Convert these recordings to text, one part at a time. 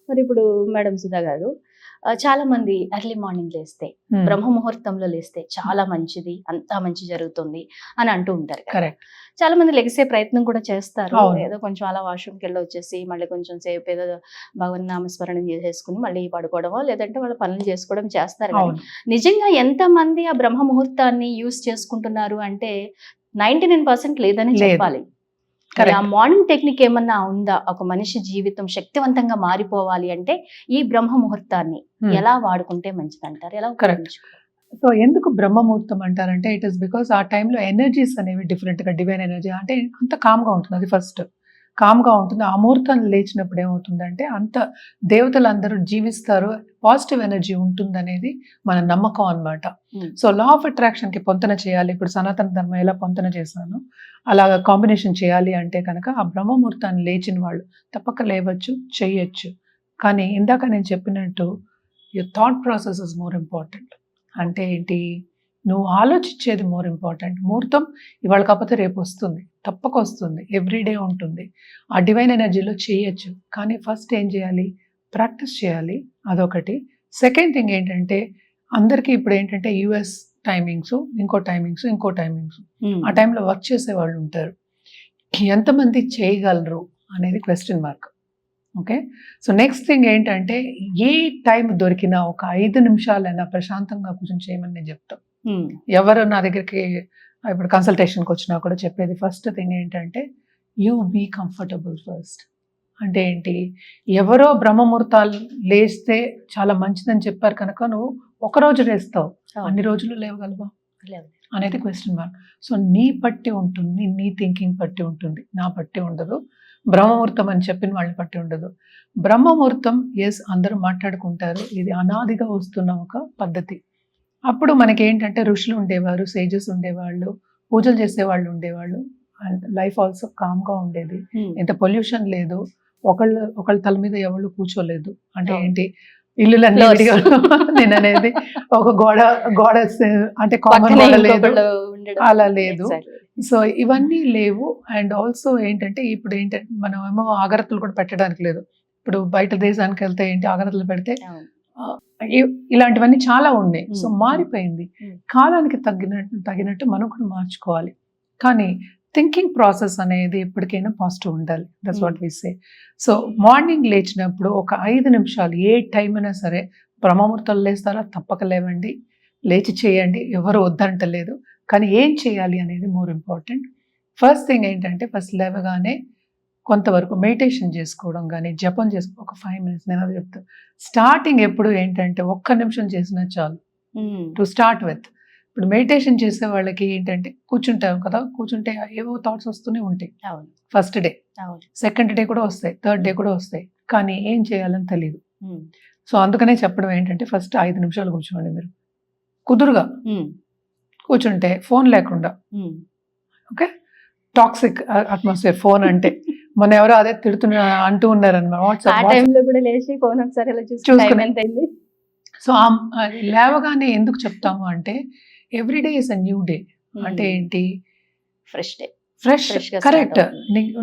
మరి ఇప్పుడు మేడం సుధా గారు చాలా మంది ఎర్లీ మార్నింగ్ లేస్తే, బ్రహ్మ ముహూర్తంలో లేస్తే చాలా మంచిది, అంతా మంచి జరుగుతుంది అని అంటూ ఉంటారు కదా. కరెక్ట్. చాలా మంది లెగిసే ప్రయత్నం కూడా చేస్తారు. అవును. ఏదో కొంచెం అలా వాష్రూమ్కి వెళ్ళి వచ్చేసి మళ్ళీ కొంచెం సేపు ఏదో భగవన్ నామస్మరణం చేసేసుకుని మళ్ళీ పడుకోవడమో లేదంటే వాళ్ళ పనులు చేసుకోవడం చేస్తారు. కానీ అవును. నిజంగా ఎంత మంది ఆ బ్రహ్మ ముహూర్తాన్ని యూస్ చేసుకుంటున్నారు అంటే 99% లేదని లేదు. చెప్పాలి. మరి ఆ కరెక్ట్. మార్నింగ్ టెక్నిక్ ఏమన్నా ఉందా? ఒక మనిషి జీవితం శక్తివంతంగా మారిపోవాలి అంటే ఈ బ్రహ్మ ముహూర్తాన్ని ఎలా వాడుకుంటే మంచిదంటారు? ఎలా కరెక్ట్. ఉపయోగించుకోవాలి? సో ఎందుకు బ్రహ్మముహూర్తం అంటారంటే ఇట్ ఇస్ బికాస్ ఆ టైంలో ఎనర్జీస్ అనేవి డిఫరెంట్ గా, డివైన్ ఎనర్జీ అంటే అంత కామ్గా ఉంటుంది. అది ఫస్ట్ కామ్గా ఉంటుంది. ఆ ముహూర్తం లేచినప్పుడు ఏమవుతుందంటే అంత దేవతలందరూ జీవిస్తారు, పాజిటివ్ ఎనర్జీ ఉంటుందనేది మన నమ్మకం అన్నమాట. సో లా ఆఫ్ అట్రాక్షన్ కి పొంతన చేయాలి. ఇప్పుడు సనాతన ధర్మం ఎలా పొంతన చేశాను అలాగా కాంబినేషన్ చేయాలి అంటే కనుక ఆ బ్రహ్మముహూర్తాన్ని లేచిన వాళ్ళు తప్పక లేవచ్చు, చేయొచ్చు. కానీ ఇందాక నేను చెప్పినట్టు your thought process is more important. అంటే ఏంటి, నువ్వు ఆలోచించేది మోర్ ఇంపార్టెంట్. ముహూర్తం ఇవాళ కాకపోతే రేపు వస్తుంది, తప్పక వస్తుంది, ఎవ్రీడే ఉంటుంది. ఆ డివైన్ ఎనర్జీలో చేయొచ్చు. కానీ ఫస్ట్ ఏం చేయాలి, ప్రాక్టీస్ చేయాలి, అదొకటి. సెకండ్ థింగ్ ఏంటంటే అందరికీ ఇప్పుడు ఏంటంటే యుఎస్ టైమింగ్స్, ఇంకో టైమింగ్స్ ఆ టైంలో వర్క్ చేసే వాళ్ళు ఉంటారు. ఎంతమంది చేయగలరు అనేది question mark. Okay. So next thing ఏంటంటే ఏ టైం దొరికినా ఒక 5 నిమిషాలైనా ప్రశాంతంగా కూర్చొని చేయమని నేను చెప్తాను. ఎవరు నా దగ్గరికి ఇప్పుడు కన్సల్టేషన్కి వచ్చినా కూడా చెప్పేది ఫస్ట్ థింగ్ ఏంటంటే యూ బీ కంఫర్టబుల్ ఫస్ట్. అంటే ఏంటి, ఎవరో బ్రహ్మముహూర్తాలు లేస్తే చాలా మంచిదని చెప్పారు కనుక నువ్వు ఒకరోజు లేస్తావు, అన్ని రోజులు లేవగలవా అనేది క్వశ్చన్ మార్క్. సో నీ పట్టి ఉంటుంది, నీ థింకింగ్ పట్టి ఉంటుంది, నా పట్టి ఉండదు. బ్రహ్మముహూర్తం అని చెప్పిన వాళ్ళని పట్టి ఉండదు. బ్రహ్మముహూర్తం ఎస్ అందరూ మాట్లాడుకుంటారు, ఇది అనాదిగా వస్తున్న ఒక పద్ధతి. అప్పుడు మనకి ఏంటంటే ఋషులు ఉండేవారు, సేజెస్ ఉండేవాళ్ళు, పూజలు చేసేవాళ్ళు ఉండేవాళ్ళు, అండ్ లైఫ్ ఆల్సో కామ్గా ఉండేది. ఎంత పొల్యూషన్ లేదు, ఒకళ్ళ తల మీద ఎవరు కూర్చోలేదు. అంటే ఏంటి, ఇల్లులన్నీ నేను అనేది ఒక గోడ అంటే కామన్ గోడ లేదు, అలా లేదు. సో ఇవన్నీ లేవు. అండ్ ఆల్సో ఏంటంటే ఇప్పుడు ఏంటంటే మనం ఏమో ఆగరత్తులు కూడా పెట్టడానికి లేదు. ఇప్పుడు బయట దేశానికి వెళ్తే ఏంటి ఆగరత్తులు పెడితే ఇలాంటివన్నీ చాలా ఉన్నాయి. సో మారిపోయింది. కాలానికి తగినట్టు మనం కూడా మార్చుకోవాలి. కానీ థింకింగ్ ప్రాసెస్ అనేది ఎప్పటికైనా పాజిటివ్ ఉండాలి. That's what we say. So morning లేచినప్పుడు ఒక 5 నిమిషాలు ఏ టైం అయినా సరే, బ్రహ్మముహూర్తాలు లేస్తారా తప్పక లేవండి, లేచి చేయండి, ఎవరు వద్దంటలేదు. కానీ ఏం చేయాలి అనేది మోర్ ఇంపార్టెంట్. ఫస్ట్ థింగ్ ఏంటంటే ఫస్ట్ లేవగానే కొంతవరకు మెడిటేషన్ చేసుకోవడం కానీ జపం చేసుకో, ఒక 5 minutes. నేను అది చెప్తాను. స్టార్టింగ్ ఎప్పుడు ఏంటంటే 1 నిమిషం చేసినా చాలు టు స్టార్ట్ విత్. ఇప్పుడు మెడిటేషన్ చేసే వాళ్ళకి ఏంటంటే కూర్చుంటాం కదా, కూర్చుంటే ఏవో థాట్స్ వస్తూనే ఉంటాయి. ఫస్ట్ డే, సెకండ్ డే కూడా వస్తాయి, థర్డ్ డే కూడా వస్తాయి, కానీ ఏం చేయాలని తెలియదు. సో అందుకనే చెప్పడం ఏంటంటే ఫస్ట్ 5 నిమిషాలు కూర్చోండి మీరు కుదురుగా కూర్చుంటే, ఫోన్ లేకుండా. ఓకే. టాక్సిక్ అట్మాస్ఫియర్ ఫోన్ అంటే మన ఎవరో అదే అంటూ ఉన్నారన్నమాట వాట్సాప్. సో లేవగానే ఎందుకు చెప్తాము అంటే every day is a new day. అంటే ఏంటి, ఫ్రెష్. కరెక్ట్.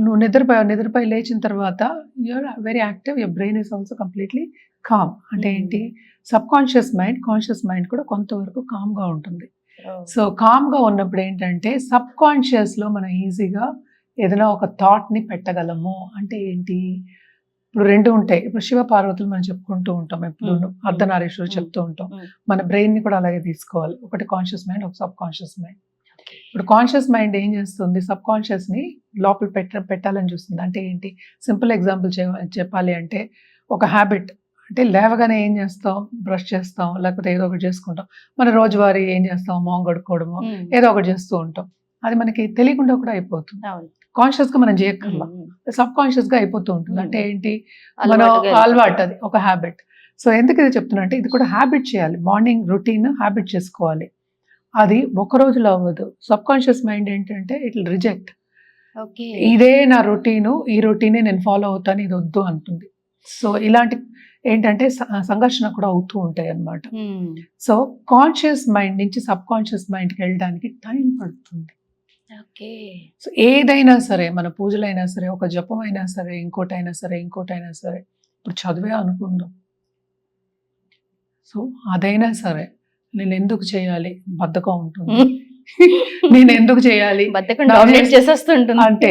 నువ్వు నిద్రపోయి లేచిన తర్వాత you are very active, your brain is also completely calm. అంటే ఏంటి, subconscious mind, conscious mind కూడా కొంతవరకు కామ్గా ఉంటుంది. సో కామ్గా ఉన్నప్పుడు ఏంటంటే సబ్ కాన్షియస్లో మనం ఈజీగా ఏదైనా ఒక థాట్ని పెట్టగలము. అంటే ఏంటి, ఇప్పుడు 2 ఉంటాయి. ఇప్పుడు శివ పార్వతులు మనం చెప్పుకుంటూ ఉంటాం, ఎప్పుడు అర్ధనారీశ్వరుడు చెప్తూ ఉంటాం. మన బ్రెయిన్ని కూడా అలాగే తీసుకోవాలి. ఒకటి కాన్షియస్ మైండ్, ఒక సబ్ కాన్షియస్ మైండ్. ఇప్పుడు కాన్షియస్ మైండ్ ఏం చేస్తుంది, సబ్ కాన్షియస్ని లోపల పెట్టాలని చూస్తుంది. అంటే ఏంటి, సింపుల్ ఎగ్జాంపుల్ చెప్పాలి అంటే ఒక హ్యాబిట్. అంటే లేవగానే ఏం చేస్తాం, బ్రష్ చేస్తాం, లేకపోతే ఏదో ఒకటి చేసుకుంటాం. మన రోజువారీ ఏం చేస్తాం, మొహం కడుక్కోవడము, ఏదో ఒకటి చేస్తూ ఉంటాం. అది మనకి తెలియకుండా కూడా అయిపోతుంది. కాన్షియస్గా మనం చేయక్కర్లా, సబ్ కాన్షియస్గా అయిపోతూ ఉంటుంది. అంటే ఏంటి, మనం అలవాటు, అది ఒక హ్యాబిట్. సో ఎందుకు ఇది చెప్తున్నా అంటే ఇది కూడా హ్యాబిట్ చేయాలి. మార్నింగ్ రొటీన్ హ్యాబిట్ చేసుకోవాలి. అది ఒక రోజులో అవ్వదు. సబ్ కాన్షియస్ మైండ్ ఏంటంటే ఇట్ విల్ రిజెక్ట్. ఇదే నా రొటీను, ఈ రొటీనే నేను ఫాలో అవుతాను, ఇది వద్దు అంటుంది. సో ఇలాంటి ఏంటంటే సంఘర్షణ కూడా అవుతూ ఉంటాయి అన్నమాట. సో కాన్షియస్ మైండ్ నుంచి సబ్ కాన్షియస్ మైండ్కి వెళ్ళడానికి టైం పడుతుంది. సో ఏదైనా సరే, మన పూజలైనా సరే, ఒక జపం అయినా సరే, ఇంకోటైనా సరే ఇప్పుడు చదివే అనుకుందాం. సో అదైనా సరే నేను ఎందుకు చేయాలి, బద్ధకం ఉంటుంది. నేను ఎందుకు చేయాలి, బద్ధకం డామినేట్ చేసేస్తుంటుంది.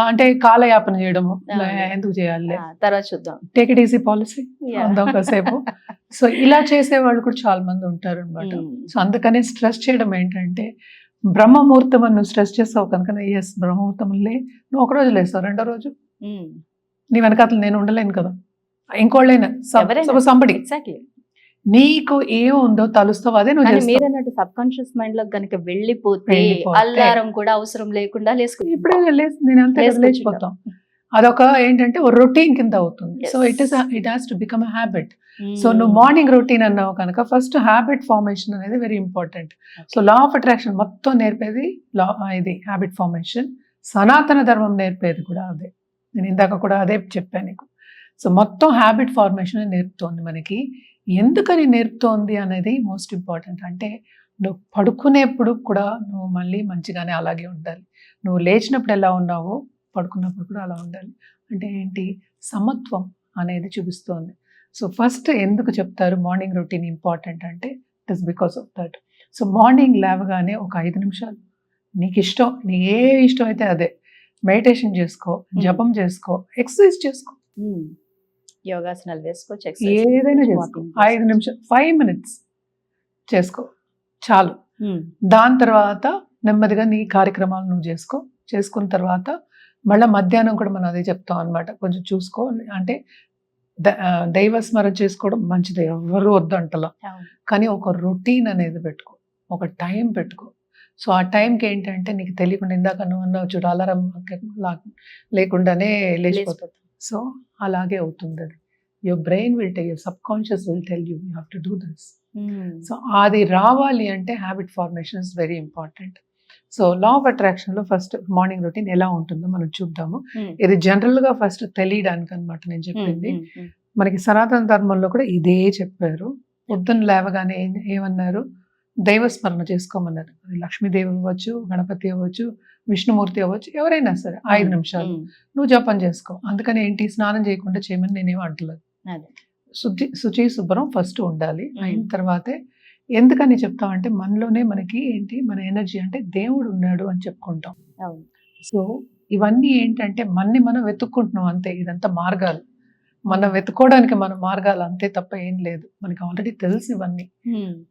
అంటే కాలయాపన చేయడము, అవును. ఎందుకు చేయాలి, తర్వాత చూద్దాం. Take it easy policy Yeah. అందాం కాసేపు. సో ఇలా చేసే వాళ్ళు కూడా చాలా మంది ఉంటారు అనమాట. సో అందుకనే స్ట్రెస్ చేయడం ఏంటంటే, బ్రహ్మముహూర్తం అని నువ్వు స్ట్రెస్ చేస్తావు కనుక, ఎస్ బ్రహ్మముహూర్తంలే, నువ్వు ఒక రోజు లేస్తావు, రెండో రోజు నీ వెనకాతలు నేను ఉండలేను కదా, ఇంకోళ్ళైనా సంబడి ఎగ్జాక్ట్లీ. నీకు ఏం ఉందో తలుస్తావు, అదే నువ్వు కానీ చేస్తావు. మీరు అన్నట్టు సబ్ కాన్షియస్ మైండ్ లో కనుక వెళ్ళిపోతే వెళ్ళిపోతే. అల్లారం కూడా అవసరం లేకుండా లేసుకుంటాం. ఇప్పుడే నేను అంతే లేసుకుంటాం. లేచిపోతాం. అదొక ఏంటంటే ఒక రొటీన్ కింద అవుతుంది. Yes. So it has to become a habit. So నువ్వు మార్నింగ్ రొటీన్ అన్నావు కనుక ఫస్ట్ హ్యాబిట్ ఫార్మేషన్ అనేది very important. So law of attraction మొత్తం నేర్పేది ఇది హ్యాబిట్ ఫార్మేషన్. సనాతన ధర్మం నేర్పేది కూడా అదే. నేను ఇందాక కూడా అదే చెప్పాను నీకు. సో మొత్తం హ్యాబిట్ ఫార్మేషన్ నేర్పుతోంది మనకి. ఎందుకని నేర్పుతోంది అనేది మోస్ట్ ఇంపార్టెంట్. అంటే నువ్వు పడుకునేప్పుడు కూడా నువ్వు మళ్ళీ మంచిగానే అలాగే ఉండాలి. నువ్వు లేచినప్పుడు ఎలా ఉన్నావో పడుకున్నప్పుడు కూడా అలా ఉండాలి. అంటే ఏంటి, సమత్వం అనేది చూపిస్తోంది. సో ఫస్ట్ ఎందుకు చెప్తారు మార్నింగ్ రొటీన్ ఇంపార్టెంట్ అంటే, it is because of that. So morning లేవగానే ఒక 5 నిమిషాలు నీకు ఇష్టం, నీ ఏ ఇష్టం అయితే అదే మెడిటేషన్ చేసుకో, జపం చేసుకో, ఎక్సర్సైజ్ చేసుకో, యోగాసనాలు వేసుకోవచ్చు, ఏదైనా చేసుకో. 5 నిమిషాలు 5 minutes చేసుకో చాలు. దాని తర్వాత నెమ్మదిగా నీ కార్యక్రమాలు నువ్వు చేసుకో. చేసుకున్న తర్వాత మళ్ళీ మధ్యాహ్నం కూడా మనం అదే చెప్తాం అనమాట, కొంచెం చూసుకో. అంటే దైవ స్మరణ చేసుకోవడం మంచిది, ఎవరు వద్దంటలా. కానీ ఒక రొటీన్ అనేది పెట్టుకో, ఒక టైం పెట్టుకో. సో ఆ టైంకి ఏంటంటే నీకు తెలియకుండా, ఇందాక నువ్వు అన్నావు చూడు, అలారం లేకుండానే లేచిపోతుంది. సో అలాగే అవుతుంది అది. Your brain will tell, your sub conscious will tell you have to do this. So అది రావాలి అంటే habit formation is very important. So law of attraction లో ఫస్ట్ మార్నింగ్ రొటీన్ ఎలా ఉంటుందో మనం చూద్దాము. ఇది జనరల్ గా ఫస్ట్ తెలియడానికి అనమాట నేను చెప్పింది. మనకి సనాతన ధర్మంలో కూడా ఇదే చెప్పారు. పొద్దున్న లేవగానే ఏమన్నారు, దైవస్మరణ చేసుకోమన్నారు. అది లక్ష్మీదేవి అవ్వచ్చు, గణపతి అవ్వచ్చు, విష్ణుమూర్తి అవ్వచ్చు, ఎవరైనా సరే 5 నిమిషాలు నువ్వు జపం చేసుకో. అందుకని ఏంటి, స్నానం చేయకుండా చేయమని నేనేం అంటలేదు. శుచి శుభ్రం ఫస్ట్ ఉండాలి. అయిన తర్వాతే ఎందుకని చెప్తామంటే, మనలోనే మనకి ఏంటి, మన ఎనర్జీ అంటే దేవుడు ఉన్నాడు అని చెప్పుకుంటాం. సో ఇవన్నీ ఏంటంటే మనం వెతుక్కుంటున్నాం అంతే. ఇదంతా మార్గాలు, మనం వెతుక్కోవడానికి మన మార్గాలు అంతే తప్ప ఏం లేదు. మనకి ఆల్రెడీ తెలుసు ఇవన్నీ,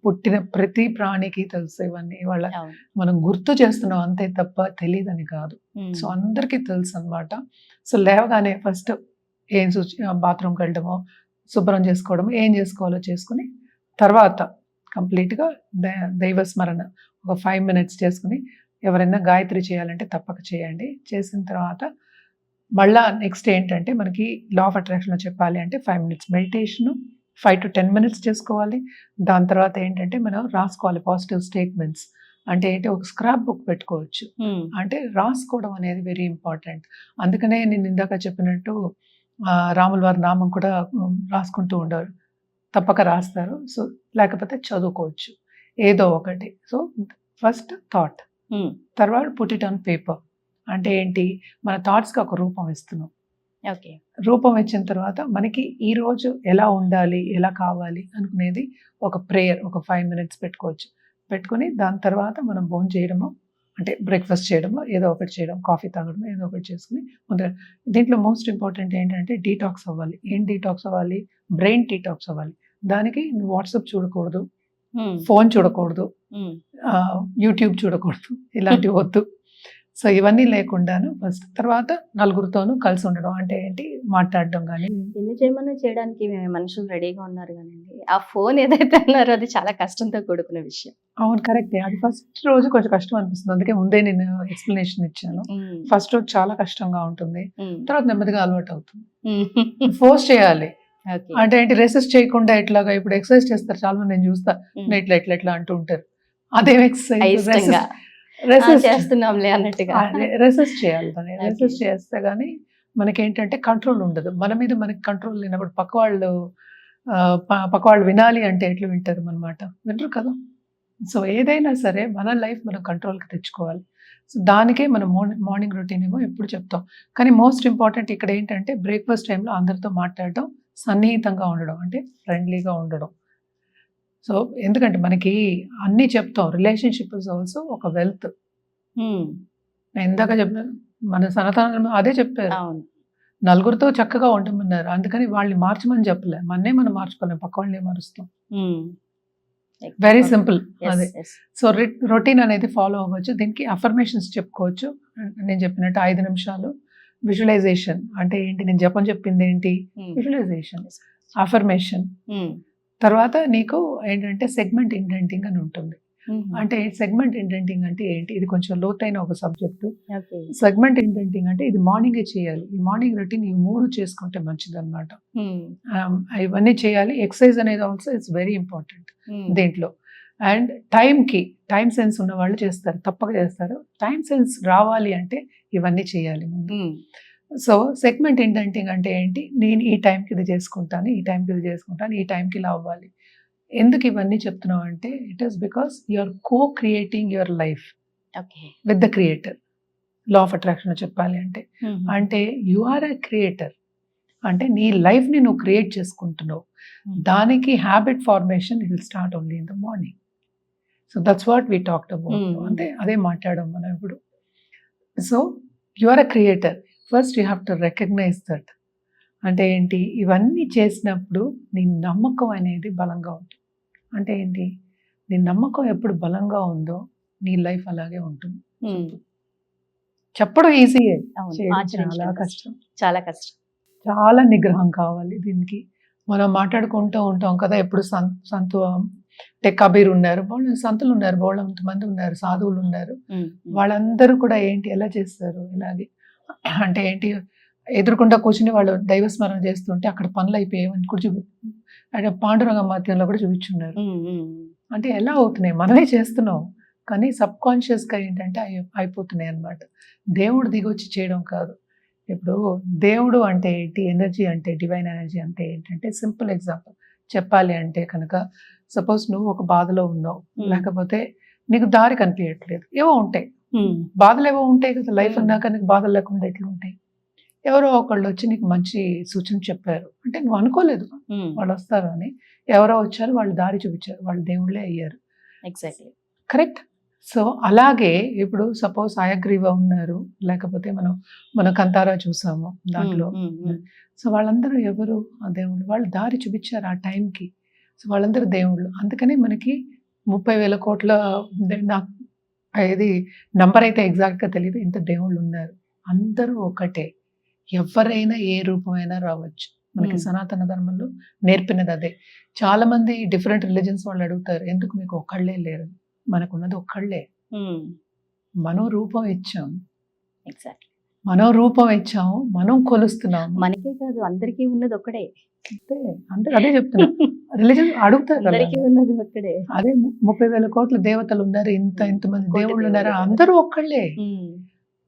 పుట్టిన ప్రతి ప్రాణికి తెలుసు ఇవన్నీ. వాళ్ళ మనం గుర్తు చేస్తున్నాం అంతే తప్ప తెలియదని కాదు. సో అందరికీ తెలుసు అనమాట. సో లేవగానే ఫస్ట్ బాత్రూమ్కి వెళ్ళడమో, శుభ్రం చేసుకోవడమో, ఏం చేసుకోవాలో చేసుకుని తర్వాత కంప్లీట్గా దైవ స్మరణ ఒక 5 minutes చేసుకుని, ఎవరైనా గాయత్రి చేయాలంటే తప్పక చేయండి. చేసిన తర్వాత మళ్ళా నెక్స్ట్ ఏంటంటే, మనకి లా ఆఫ్ అట్రాక్షన్లో చెప్పాలి అంటే 5 minutes మెడిటేషను, 5 to 10 minutes చేసుకోవాలి. దాని తర్వాత ఏంటంటే మనం రాసుకోవాలి పాజిటివ్ స్టేట్మెంట్స్. అంటే ఏంటి, ఒక స్క్రాప్ బుక్ పెట్టుకోవచ్చు. అంటే రాసుకోవడం అనేది వెరీ ఇంపార్టెంట్. అందుకనే నేను ఇందాక చెప్పినట్టు రాముల వారి నామం కూడా రాసుకుంటూ ఉండరు, తప్పక రాస్తారు. సో లేకపోతే చదువుకోవచ్చు ఏదో ఒకటి. సో ఫస్ట్ థాట్, తర్వాత పుట్ ఇట్ ఆన్ పేపర్. అంటే ఏంటి, మన థాట్స్కి ఒక రూపం ఇస్తున్నాం. రూపం ఇచ్చిన తర్వాత మనకి ఈ రోజు ఎలా ఉండాలి, ఎలా కావాలి అనుకునేది ఒక ప్రేయర్, ఒక 5 minutes పెట్టుకోవచ్చు. పెట్టుకుని దాని తర్వాత మనం భోజనం చేయడము, అంటే బ్రేక్ఫాస్ట్ చేయడము, ఏదో ఒకటి చేయడం, కాఫీ తాగడము, ఏదో ఒకటి చేసుకుని దీంట్లో మోస్ట్ ఇంపార్టెంట్ ఏంటంటే డీటాక్స్ అవ్వాలి. ఏం డీటాక్స్ అవ్వాలి, బ్రెయిన్ డీటాక్స్ అవ్వాలి. దానికి నువ్వు వాట్సాప్ చూడకూడదు, ఫోన్ చూడకూడదు, యూట్యూబ్ చూడకూడదు, ఇలాంటివి వద్దు. సో ఇవన్నీ లేకుండాను ఫస్ట్. తర్వాత నలుగురితోనూ కలిసి ఉండడం, అంటే ఏంటి, మాట్లాడడం. కానీ ఎన్ని చేయమన్నా చేయడానికి మనుషులు రెడీగా ఉన్నారు, కానీ ఆ ఫోన్ ఏదైతే అన్నారో అది చాలా కష్టంతో కూడుకున్న విషయం. అవును, కరెక్టే. అది ఫస్ట్ రోజు కొంచెం కష్టం అనిపిస్తుంది. అందుకే ముందే నేను ఎక్స్ప్లెనేషన్ ఇచ్చాను. ఫస్ట్ రోజు చాలా కష్టంగా ఉంటుంది, తర్వాత నెమ్మదిగా అలవాటు అవుతుంది. ఫోర్స్ చేయాలి అంటే ఏంటి, రెసిస్ట్ చేయకుండా. ఇట్లాగా ఇప్పుడు ఎక్సర్సైజ్ చేస్తారు చాలా మంది, నేను చూస్తా, ఇట్లా ఇట్లా ఇట్లా అంటూ ఉంటారు. అదేం ఎక్సర్సైజ్, చేస్తున్నాంలే అన్నట్టుగా రెసిస్ట్ చేయాలి. దాన్ని రెసిస్ట్ చేస్తే గానీ మనకేంటంటే కంట్రోల్ ఉండదు. మన మీద మనకి కంట్రోల్ లేనప్పుడు పక్క వాళ్ళు వినాలి అంటే ఎట్లా వింటారు అన్నమాట, వినరు కదా. సో ఏదైనా సరే మన లైఫ్ మనం కంట్రోల్కి తెచ్చుకోవాలి. సో దానికే మనం మార్నింగ్ రొటీన్ ఏమో ఎప్పుడు చెప్తాం. కానీ మోస్ట్ ఇంపార్టెంట్ ఇక్కడ ఏంటంటే బ్రేక్ఫాస్ట్ టైంలో అందరితో మాట్లాడడం, సన్నిహితంగా ఉండడం అంటే ఫ్రెండ్లీగా ఉండడం. సో ఎందుకంటే మనకి అన్నీ చెప్తాం, రిలేషన్షిప్ ఇస్ ఆల్సో ఒక వెల్త్. నేను ఇందాక చెప్పాను, మన సనాతన అదే చెప్పారు, అవును. నలుగురితో చక్కగా ఉండమన్నారు. అందుకని వాళ్ళని మార్చమని చెప్పలే, మనం మార్చుకోలేం, పక్క వాళ్ళని మారుస్తాం. వెరీ సింపుల్ అదే. సో రొటీన్ అనేది ఫాలో అవ్వచ్చు. దీనికి అఫర్మేషన్స్ చెప్పుకోవచ్చు. నేను చెప్పినట్టు 5 నిమిషాలు విజువలైజేషన్ అంటే ఏంటి, నేను జపం చెప్పింది ఏంటి, విజువలైజేషన్, అఫర్మేషన్. తర్వాత నీకు ఏంటంటే సెగ్మెంట్ ఇండెంటింగ్ అని ఉంటుంది. అంటే సెగ్మెంట్ ఇండెంటింగ్ అంటే ఏంటి, ఇది కొంచెం లోతైన ఒక సబ్జెక్టు. సెగ్మెంట్ ఇండెంటింగ్ అంటే ఇది మార్నింగే చేయాలి. ఈ మార్నింగ్ రొటీన్ ఈ 3 చేసుకుంటే మంచిది అనమాట. ఇవన్నీ చేయాలి. ఎక్సర్సైజ్ అనేది ఆల్సో ఇట్స్ వెరీ ఇంపార్టెంట్ దీంట్లో. అండ్ టైం సెన్స్ ఉన్న వాళ్ళు చేస్తారు, తప్పక చేస్తారు. టైం సెన్స్ రావాలి అంటే ఇవన్నీ చేయాలి ముందు. సో సెగ్మెంట్ ఇండెంటింగ్ అంటే ఏంటి, నేను ఈ టైంకి ఇది చేసుకుంటాను, ఈ టైంకి ఇది చేసుకుంటాను, ఈ టైంకి ఇలా అవ్వాలి. ఎందుకు ఇవన్నీ చెప్తున్నావు అంటే it is because you are creating your life with the creator. Law of attraction చెప్పాలి అంటే అంటే యు ఆర్ ఎ క్రియేటర్. అంటే నీ లైఫ్ని నువ్వు క్రియేట్ చేసుకుంటున్నావు. దానికి habit formation it will start only in the morning. So that's what we talked about. అంటే అదే మాట్లాడాం మనం ఇప్పుడు. So you are a creator. First you have to recognise that. అంటే ఏంటి, ఇవన్నీ చేసినప్పుడు నీ నమ్మకం అనేది బలంగా ఉంటుంది. అంటే ఏంటి, నీ నమ్మకం ఎప్పుడు బలంగా ఉందో నీ లైఫ్ అలాగే ఉంటుంది. చెప్పడం ఈజీయే, చాలా కష్టం, చాలా కష్టం, చాలా నిగ్రహం కావాలి దీనికి. మనం మాట్లాడుకుంటూ ఉంటాం కదా, ఎప్పుడు సంతు అంటే కబీర్ ఉన్నారు, వాళ్ళు సంతులు ఉన్నారు, మంది ఉన్నారు, సాధువులు ఉన్నారు. వాళ్ళందరూ కూడా ఏంటి ఎలా చేస్తారు, ఇలాగే అంటే ఏంటి, ఎదురుకుండా కూర్చుని వాళ్ళు దైవస్మరణ చేస్తుంటే అక్కడ పనులు అయిపోయాయని కూడా అంటే పాండురంగ మాధ్యంలో కూడా చూపించున్నారు. అంటే ఎలా అవుతున్నాయి, మనమే చేస్తున్నాం కానీ సబ్ కాన్షియస్గా ఏంటంటే అయిపోతున్నాయి అన్నమాట. దేవుడు దిగొచ్చి చేయడం కాదు. ఇప్పుడు దేవుడు అంటే ఏంటి, ఎనర్జీ అంటే, డివైన్ ఎనర్జీ అంటే ఏంటంటే, సింపుల్ ఎగ్జాంపుల్ చెప్పాలి అంటే కనుక, సపోజ్ నువ్వు ఒక బాధలో ఉన్నావు, లేకపోతే నీకు దారి కనిపించట్లేదు, ఏవో ఉంటాయి బాధలు, ఏవో ఉంటాయి కదా, లైఫ్ అన్నాక నీకు బాధలు లేకుండా ఎట్లా ఉంటాయి. ఎవరో ఒకళ్ళు వచ్చి నీకు మంచి సూచన చెప్పారు అంటే నువ్వు అనుకోలేదు వాళ్ళు వస్తారు అని, ఎవరో వచ్చారు, వాళ్ళు దారి చూపించారు, వాళ్ళు దేవుళ్ళే అయ్యారు. Exactly correct. సో అలాగే ఇప్పుడు సపోజ్ హయగ్రీవ ఉన్నారు, లేకపోతే మనం కంతారా చూసాము దాంట్లో. సో వాళ్ళందరూ ఎవరు, ఆ దేవుళ్ళు, వాళ్ళు దారి చూపించారు ఆ టైంకి. సో వాళ్ళందరూ దేవుళ్ళు. అందుకని మనకి 30,000 కోట్ల, నాకు ఇది నంబర్ అయితే ఎగ్జాక్ట్గా తెలియదు, ఇంత దేవుళ్ళు ఉన్నారు. అందరూ ఒకటే, ఎవరైనా ఏ రూపమైనా రావచ్చు. మనకి సనాతన ధర్మంలో నేర్పినది అదే. చాలా మంది డిఫరెంట్ రిలీజన్స్ వాళ్ళు అడుగుతారు, ఎందుకు మీకు ఒక్కళ్ళే లేరు. మనకున్నది ఒక్కళ్ళే. మనం రూపం ఇచ్చాం, మనం రూపం ఇచ్చాము, మనం కొలుస్తున్నాము. మనకే కాదు అందరికీ ఉన్నది ఒక్కడే. అందరూ అదే చెప్తున్నారు. రిలీజన్ అడుగుతారు, అందరికీ ఉన్నది ఒక్కడే. అదే 30,000 కోట్ల దేవతలు ఉన్నారు, ఇంతమంది దేవుళ్ళు ఉన్నారు, అందరూ ఒక్కళ్ళే.